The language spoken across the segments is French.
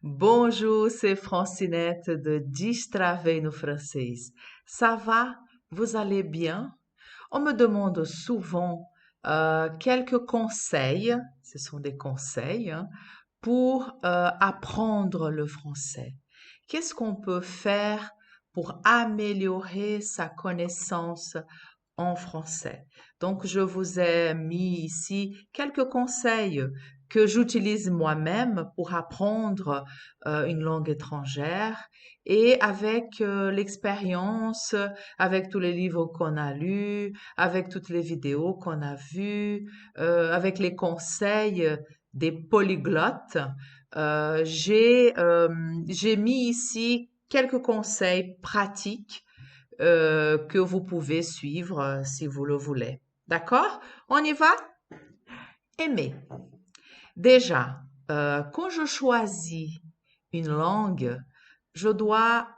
Bonjour, c'est Francinette de Destraver no Francês. Ça va? Vous allez bien? On me demande souvent quelques conseils, ce sont des conseils, hein, pour apprendre le français. Qu'est-ce qu'on peut faire pour améliorer sa connaissance en français? Donc, je vous ai mis ici quelques conseils que j'utilise moi-même pour apprendre une langue étrangère et avec l'expérience, avec tous les livres qu'on a lus, avec toutes les vidéos qu'on a vues, avec les conseils des polyglottes, j'ai mis ici quelques conseils pratiques que vous pouvez suivre si vous le voulez. D'accord? On y va? Aimer. Déjà, quand je choisis une langue, je dois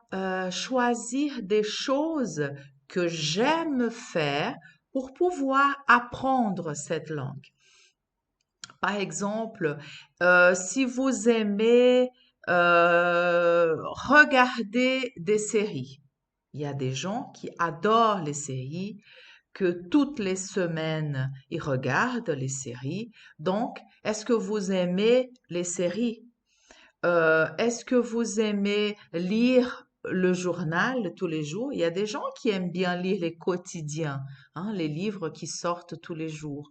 choisir des choses que j'aime faire pour pouvoir apprendre cette langue. Par exemple, si vous aimez regarder des séries, il y a des gens qui adorent les séries, que toutes les semaines, ils regardent les séries. Donc, est-ce que vous aimez les séries? Est-ce que vous aimez lire le journal tous les jours? Il y a des gens qui aiment bien lire les quotidiens, hein, les livres qui sortent tous les jours.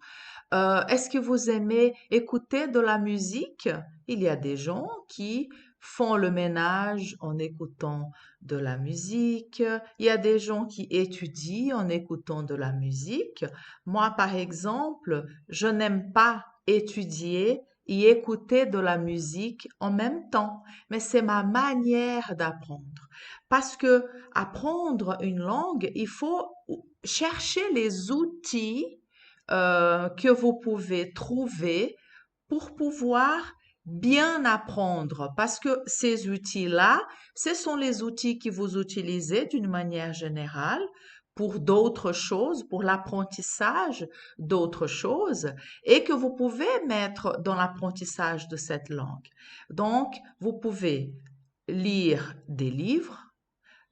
Est-ce que vous aimez écouter de la musique? Il y a des gens qui font le ménage en écoutant de la musique. Il y a des gens qui étudient en écoutant de la musique. Moi, par exemple, je n'aime pas étudier et écouter de la musique en même temps, mais c'est ma manière d'apprendre. Parce que apprendre une langue, il faut chercher les outils que vous pouvez trouver pour pouvoir bien apprendre. Parce que ces outils-là, ce sont les outils que vous utilisez d'une manière générale pour d'autres choses, pour l'apprentissage d'autres choses, et que vous pouvez mettre dans l'apprentissage de cette langue. Donc, vous pouvez lire des livres,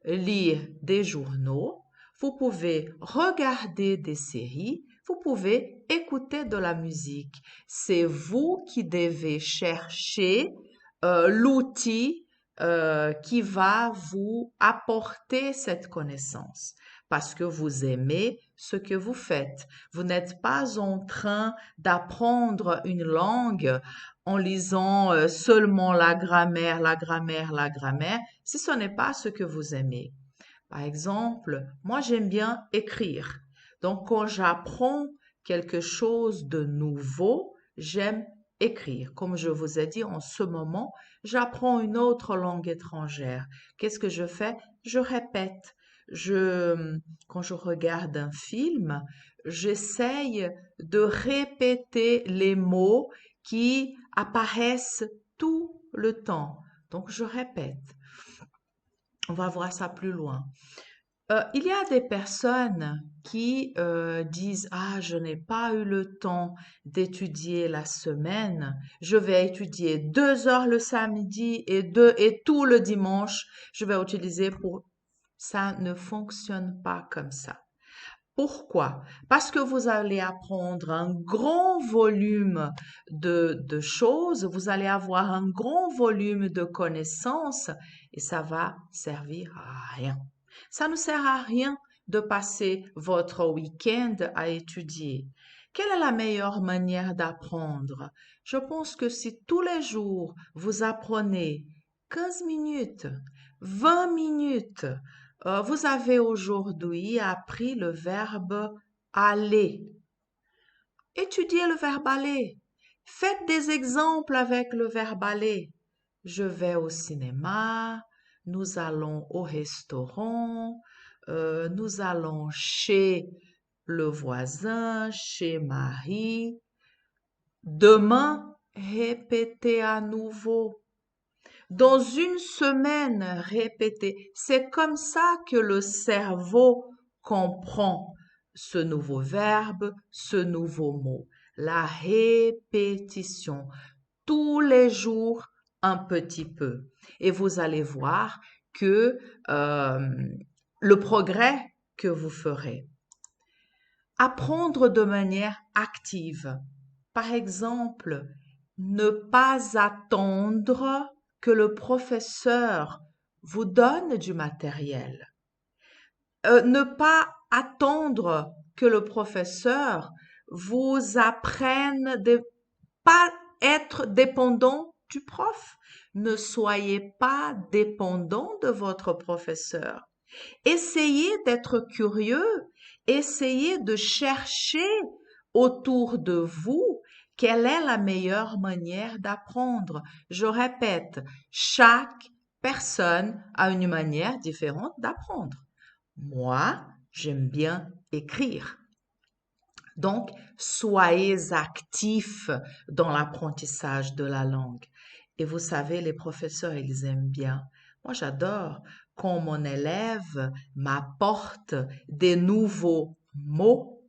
lire des journaux, vous pouvez regarder des séries, vous pouvez écouter de la musique. C'est vous qui devez chercher l'outil qui va vous apporter cette connaissance parce que vous aimez ce que vous faites. Vous n'êtes pas en train d'apprendre une langue en lisant seulement la grammaire, la grammaire, la grammaire, si ce n'est pas ce que vous aimez. Par exemple, moi j'aime bien écrire. Donc quand j'apprends quelque chose de nouveau, j'aime écrire. Comme je vous ai dit, en ce moment, j'apprends une autre langue étrangère. Qu'est-ce que je fais? Je répète. Quand je regarde un film, j'essaye de répéter les mots qui apparaissent tout le temps. Donc je répète. On va voir ça plus loin. Il y a des personnes qui disent, ah, je n'ai pas eu le temps d'étudier la semaine. Je vais étudier 2 heures le samedi et tout le dimanche. Je vais utiliser pour... Ça ne fonctionne pas comme ça. Pourquoi? Parce que vous allez apprendre un grand volume de choses, vous allez avoir un grand volume de connaissances et ça va servir à rien. Ça ne sert à rien de passer votre week-end à étudier. Quelle est la meilleure manière d'apprendre? Je pense que si tous les jours vous apprenez 15 minutes, 20 minutes, vous avez aujourd'hui appris le verbe aller. Étudiez le verbe aller. Faites des exemples avec le verbe aller. Je vais au cinéma, nous allons au restaurant, nous allons chez le voisin, chez Marie. Demain, répétez à nouveau. Dans une semaine, répétez. C'est comme ça que le cerveau comprend ce nouveau verbe, ce nouveau mot. La répétition. Tous les jours, un petit peu et vous allez voir que le progrès que vous ferez. Apprendre de manière active. Par exemple, ne pas attendre que le professeur vous donne du matériel. Ne pas attendre que le professeur vous apprenne de pas être dépendant du prof. Ne soyez pas dépendant de votre professeur. Essayez d'être curieux, essayez de chercher autour de vous quelle est la meilleure manière d'apprendre. Je répète, chaque personne a une manière différente d'apprendre. Moi, j'aime bien écrire. Donc, soyez actifs dans l'apprentissage de la langue. Et vous savez, les professeurs, ils aiment bien. Moi, j'adore quand mon élève m'apporte des nouveaux mots,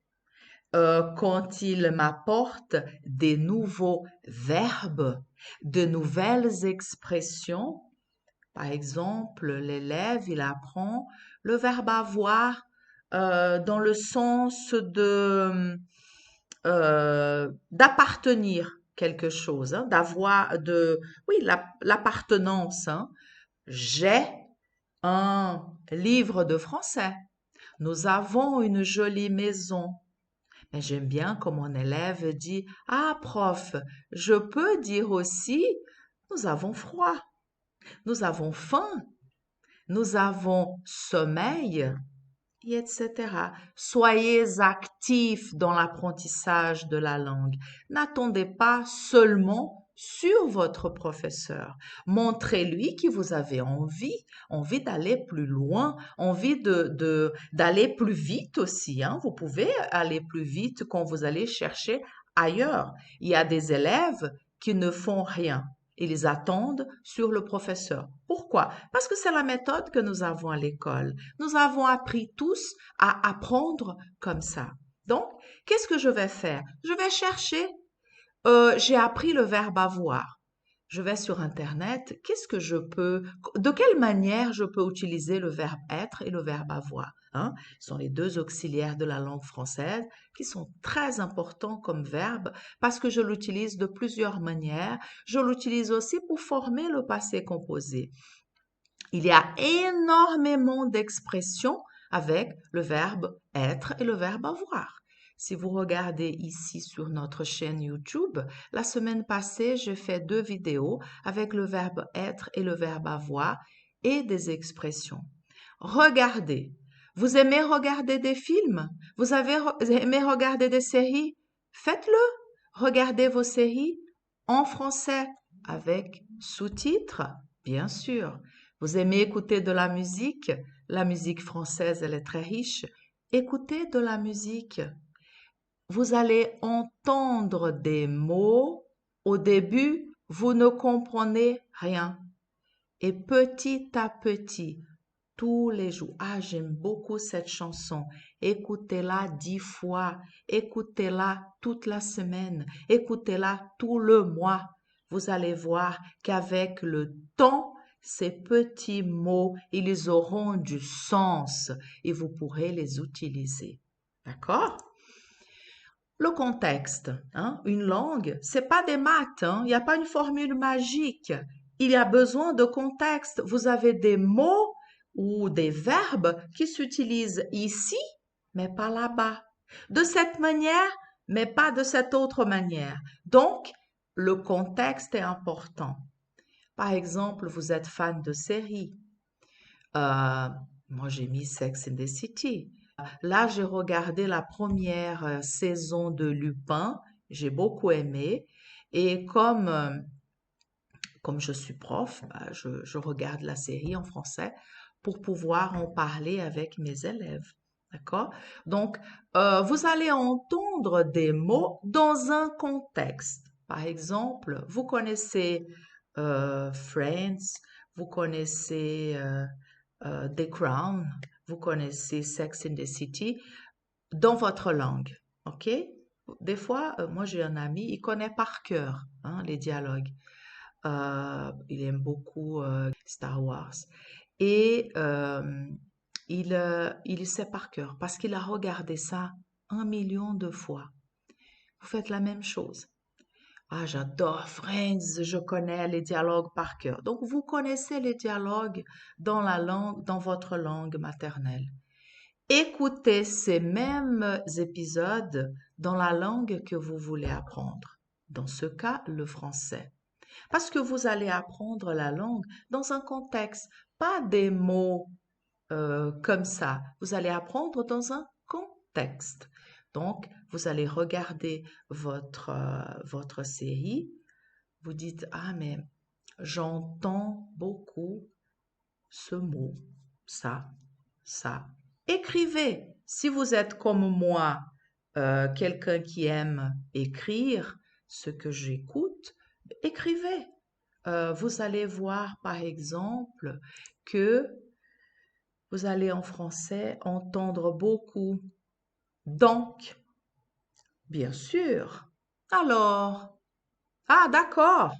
quand il m'apporte des nouveaux verbes, de nouvelles expressions. Par exemple, l'élève, il apprend le verbe avoir dans le sens d'appartenir quelque chose, hein, oui, l'appartenance. Hein. J'ai un livre de français. Nous avons une jolie maison. Mais j'aime bien quand mon élève dit, ah, prof, je peux dire aussi, nous avons froid, nous avons faim, nous avons sommeil, et etc. Soyez actifs dans l'apprentissage de la langue. N'attendez pas seulement sur votre professeur. Montrez-lui que vous avez envie d'aller plus loin, envie d'aller plus vite aussi. Hein. Vous pouvez aller plus vite quand vous allez chercher ailleurs. Il y a des élèves qui ne font rien. Ils attendent sur le professeur. Pourquoi? Parce que c'est la méthode que nous avons à l'école. Nous avons appris tous à apprendre comme ça. Donc, qu'est-ce que je vais faire? Je vais chercher. J'ai appris le verbe avoir. Je vais sur Internet. De quelle manière je peux utiliser le verbe être et le verbe avoir? Hein? Ce sont les deux auxiliaires de la langue française qui sont très importants comme verbe parce que je l'utilise de plusieurs manières. Je l'utilise aussi pour former le passé composé. Il y a énormément d'expressions avec le verbe être et le verbe avoir. Si vous regardez ici sur notre chaîne YouTube, la semaine passée, j'ai fait 2 vidéos avec le verbe être et le verbe avoir et des expressions. Regardez. Vous aimez regarder des films? Vous aimé regarder des séries? Faites-le. Regardez vos séries en français avec sous-titres, bien sûr. Vous aimez écouter de la musique? La musique française, elle est très riche. Écoutez de la musique. Vous allez entendre des mots. Au début, vous ne comprenez rien. Et petit à petit, tous les jours, ah, j'aime beaucoup cette chanson. Écoutez-la 10 fois. Écoutez-la toute la semaine. Écoutez-la tout le mois. Vous allez voir qu'avec le temps, ces petits mots, ils auront du sens et vous pourrez les utiliser. D'accord? Le contexte, hein, une langue, c'est pas des maths, hein, il n'y a pas une formule magique. Il y a besoin de contexte. Vous avez des mots ou des verbes qui s'utilisent ici, mais pas là-bas. De cette manière, mais pas de cette autre manière. Donc, le contexte est important. Par exemple, vous êtes fan de séries. Moi, j'ai mis Sex and the City. Là, j'ai regardé la première saison de Lupin. J'ai beaucoup aimé. Et comme je suis prof, bah, je regarde la série en français pour pouvoir en parler avec mes élèves. D'accord? Donc, vous allez entendre des mots dans un contexte. Par exemple, vous connaissez Friends, vous connaissez The Crown, vous connaissez Sex and the City dans votre langue. OK? Des fois, moi j'ai un ami, il connaît par cœur hein, les dialogues. Il aime beaucoup Star Wars. Et il sait par cœur parce qu'il a regardé ça 1 million de fois. Vous faites la même chose. Ah, j'adore Friends, je connais les dialogues par cœur. Donc, vous connaissez les dialogues dans la langue, dans votre langue maternelle. Écoutez ces mêmes épisodes dans la langue que vous voulez apprendre. Dans ce cas, le français. Parce que vous allez apprendre la langue dans un contexte, pas des mots comme ça. Vous allez apprendre dans un contexte. Donc, vous allez regarder votre série. Vous dites, ah, mais j'entends beaucoup ce mot, ça, ça. Écrivez. Si vous êtes comme moi, quelqu'un qui aime écrire ce que j'écoute, écrivez. Vous allez voir, par exemple, que vous allez en français entendre beaucoup donc. Bien sûr. Alors. Ah, d'accord.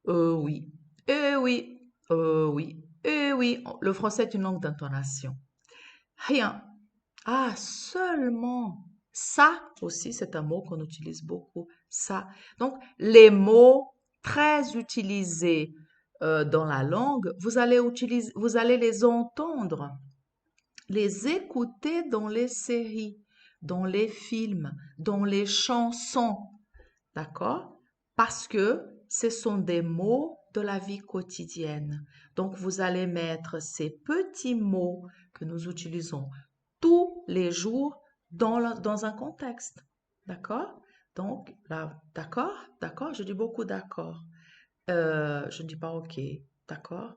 Oui. Oui. Oui. Oui. Le français est une langue d'intonation. Rien. Ah, seulement. Ça aussi, c'est un mot qu'on utilise beaucoup. Ça. Donc, les mots très utilisés dans la langue, vous allez les entendre, les écouter dans les séries, dans les films, dans les chansons. D'accord? Parce que ce sont des mots de la vie quotidienne. Donc, vous allez mettre ces petits mots que nous utilisons tous les jours dans un contexte. D'accord? Donc, là, d'accord? D'accord? Je dis beaucoup d'accord. Je ne dis pas OK. D'accord?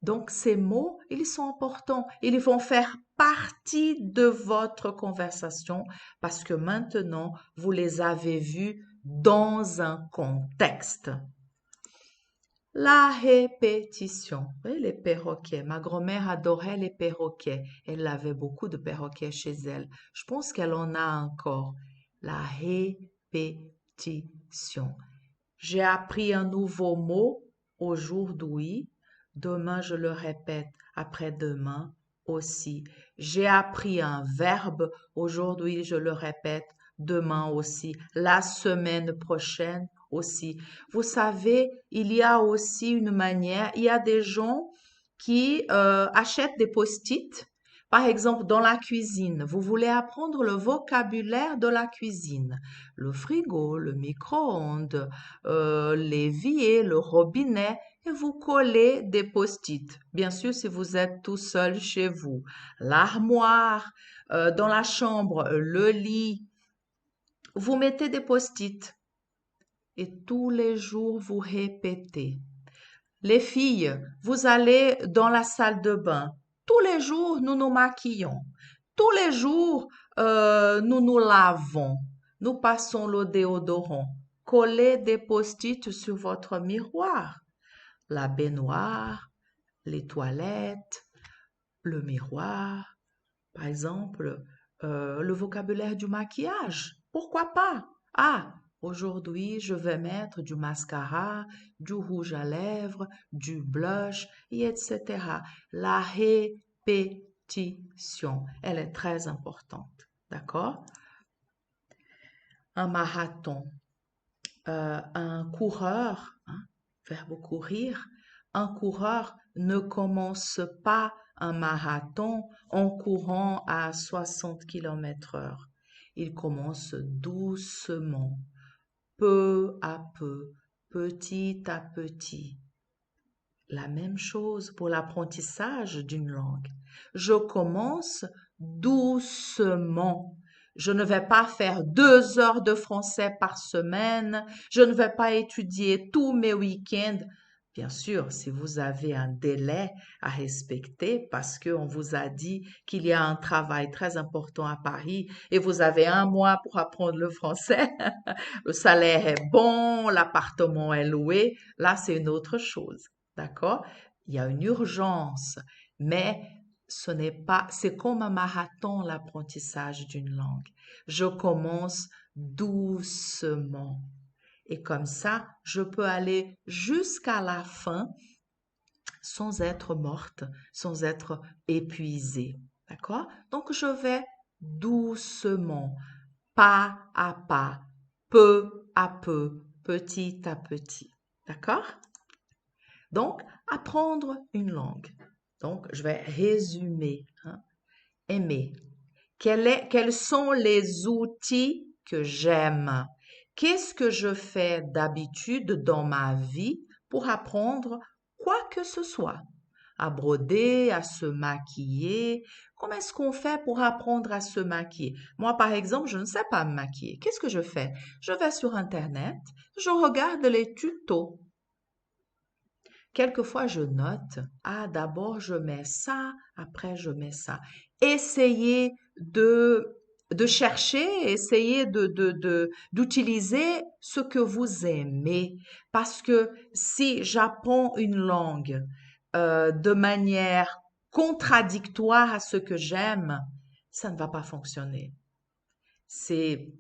Donc, ces mots, ils sont importants. Ils vont faire partie de votre conversation parce que maintenant, vous les avez vus dans un contexte. La répétition. Oui, les perroquets. Ma grand-mère adorait les perroquets. Elle avait beaucoup de perroquets chez elle. Je pense qu'elle en a encore. La répétition. J'ai appris un nouveau mot aujourd'hui. Demain, je le répète. Après-demain aussi. J'ai appris un verbe. Aujourd'hui, je le répète. Demain aussi. La semaine prochaine aussi. Vous savez, il y a aussi une manière. Il y a des gens qui achètent des post-it. Par exemple, dans la cuisine, vous voulez apprendre le vocabulaire de la cuisine. Le frigo, le micro-ondes, l'évier, le robinet, et vous collez des post-it. Bien sûr, si vous êtes tout seul chez vous. L'armoire, dans la chambre, le lit, vous mettez des post-it et tous les jours vous répétez. Les filles, vous allez dans la salle de bain. Tous les jours, nous nous maquillons. Tous les jours, nous nous lavons. Nous passons le déodorant. Collez des post-it sur votre miroir. La baignoire, les toilettes, le miroir. Par exemple, le vocabulaire du maquillage. Pourquoi pas? Ah, aujourd'hui, je vais mettre du mascara, du rouge à lèvres, du blush, et etc. La répétition, elle est très importante. D'accord? Un marathon. Un coureur, hein, verbe courir, un coureur ne commence pas un marathon en courant à 60 km/h. Il commence doucement, peu à peu, petit à petit. La même chose pour l'apprentissage d'une langue. Je commence doucement. Je ne vais pas faire 2 heures de français par semaine. Je ne vais pas étudier tous mes week-ends. Bien sûr, si vous avez un délai à respecter parce qu'on vous a dit qu'il y a un travail très important à Paris et vous avez 1 mois pour apprendre le français, le salaire est bon, l'appartement est loué, là c'est une autre chose. D'accord? Il y a une urgence, mais ce n'est pas, c'est comme un marathon, l'apprentissage d'une langue. Je commence doucement Et comme ça, je peux aller jusqu'à la fin sans être morte, sans être épuisée. D'accord? Donc, je vais doucement, pas à pas, peu à peu, petit à petit. D'accord? Donc, apprendre une langue. Donc, je vais résumer. Hein. Aimer. Quels sont les outils que j'aime? Qu'est-ce que je fais d'habitude dans ma vie pour apprendre quoi que ce soit? À broder, à se maquiller. Comment est-ce qu'on fait pour apprendre à se maquiller? Moi, par exemple, je ne sais pas me maquiller. Qu'est-ce que je fais? Je vais sur Internet, je regarde les tutos. Quelquefois, je note, ah, d'abord je mets ça, après je mets ça. Essayez de chercher, essayez d'utiliser ce que vous aimez. Parce que si j'apprends une langue de manière contradictoire à ce que j'aime, ça ne va pas fonctionner. C'est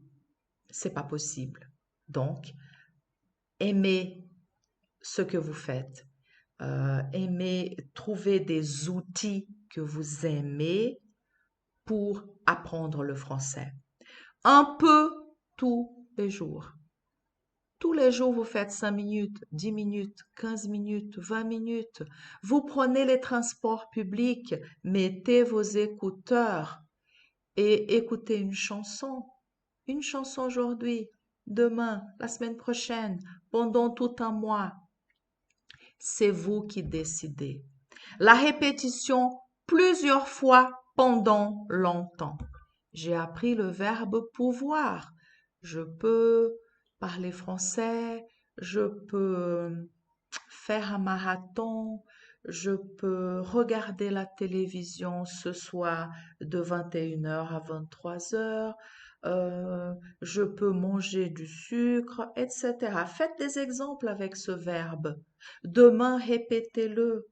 pas possible. Donc, aimez ce que vous faites. Aimez trouver des outils que vous aimez pour apprendre le français. Un peu tous les jours. Tous les jours, vous faites 5 minutes, 10 minutes, 15 minutes, 20 minutes. Vous prenez les transports publics, mettez vos écouteurs et écoutez une chanson. Une chanson aujourd'hui, demain, la semaine prochaine, pendant tout un mois. C'est vous qui décidez. La répétition plusieurs fois pendant longtemps. J'ai appris le verbe pouvoir. Je peux parler français, je peux faire un marathon, je peux regarder la télévision ce soir de 21h à 23h, je peux manger du sucre, etc. Faites des exemples avec ce verbe. Demain, répétez-le.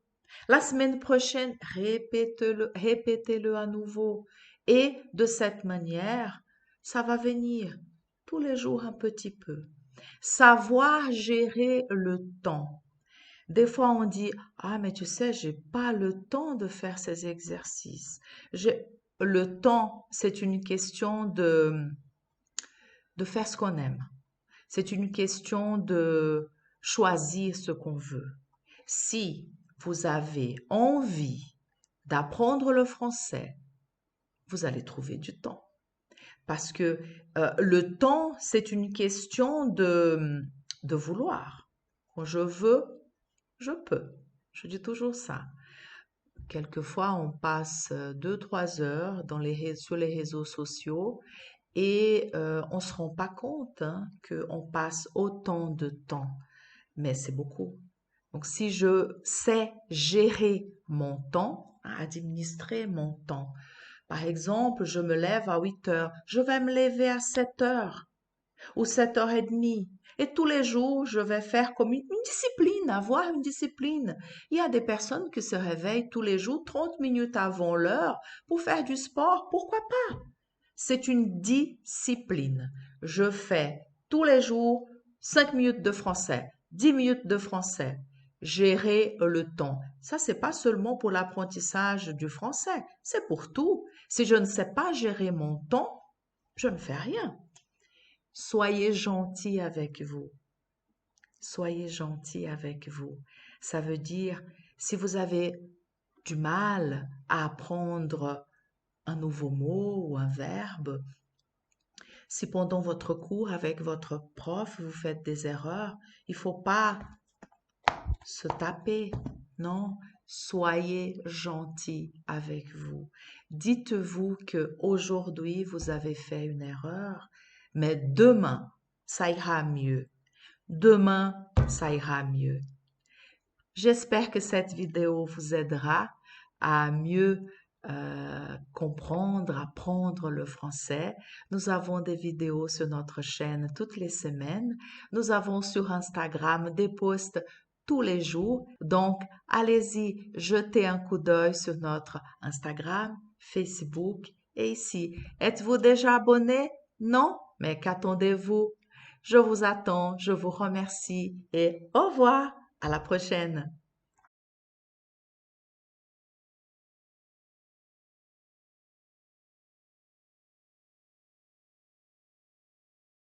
La semaine prochaine, répétez-le à nouveau. Et de cette manière, ça va venir tous les jours un petit peu. Savoir gérer le temps. Des fois, on dit, ah, mais tu sais, j'ai pas le temps de faire ces exercices. Le temps, c'est une question de faire ce qu'on aime. C'est une question de choisir ce qu'on veut. Si vous avez envie d'apprendre le français, vous allez trouver du temps. Parce que le temps, c'est une question de vouloir. Quand je veux, je peux. Je dis toujours ça. Quelquefois, on passe 2-3 heures sur les réseaux sociaux et on ne se rend pas compte hein, qu'on passe autant de temps. Mais c'est beaucoup. Donc, si je sais gérer mon temps, administrer mon temps, par exemple, je me lève à 8 heures, je vais me lever à 7 heures ou 7h30. Et tous les jours, je vais faire comme une discipline, avoir une discipline. Il y a des personnes qui se réveillent tous les jours 30 minutes avant l'heure pour faire du sport. Pourquoi pas? C'est une discipline. Je fais tous les jours 5 minutes de français, 10 minutes de français. Gérer le temps. Ça, c'est pas seulement pour l'apprentissage du français, c'est pour tout. Si je ne sais pas gérer mon temps, je ne fais rien. Soyez gentil avec vous. Soyez gentil avec vous. Ça veut dire, si vous avez du mal à apprendre un nouveau mot ou un verbe, si pendant votre cours avec votre prof, vous faites des erreurs, il ne faut pas se taper. Non, soyez gentil avec vous. Dites-vous que aujourd'hui vous avez fait une erreur, mais demain, ça ira mieux. Demain, ça ira mieux. J'espère que cette vidéo vous aidera à mieux comprendre, apprendre le français. Nous avons des vidéos sur notre chaîne toutes les semaines. Nous avons sur Instagram des posts tous les jours. Donc, allez-y, jetez un coup d'œil sur notre Instagram, Facebook et ici. Êtes-vous déjà abonné? Non? Mais qu'attendez-vous? Je vous attends, je vous remercie et au revoir. À la prochaine.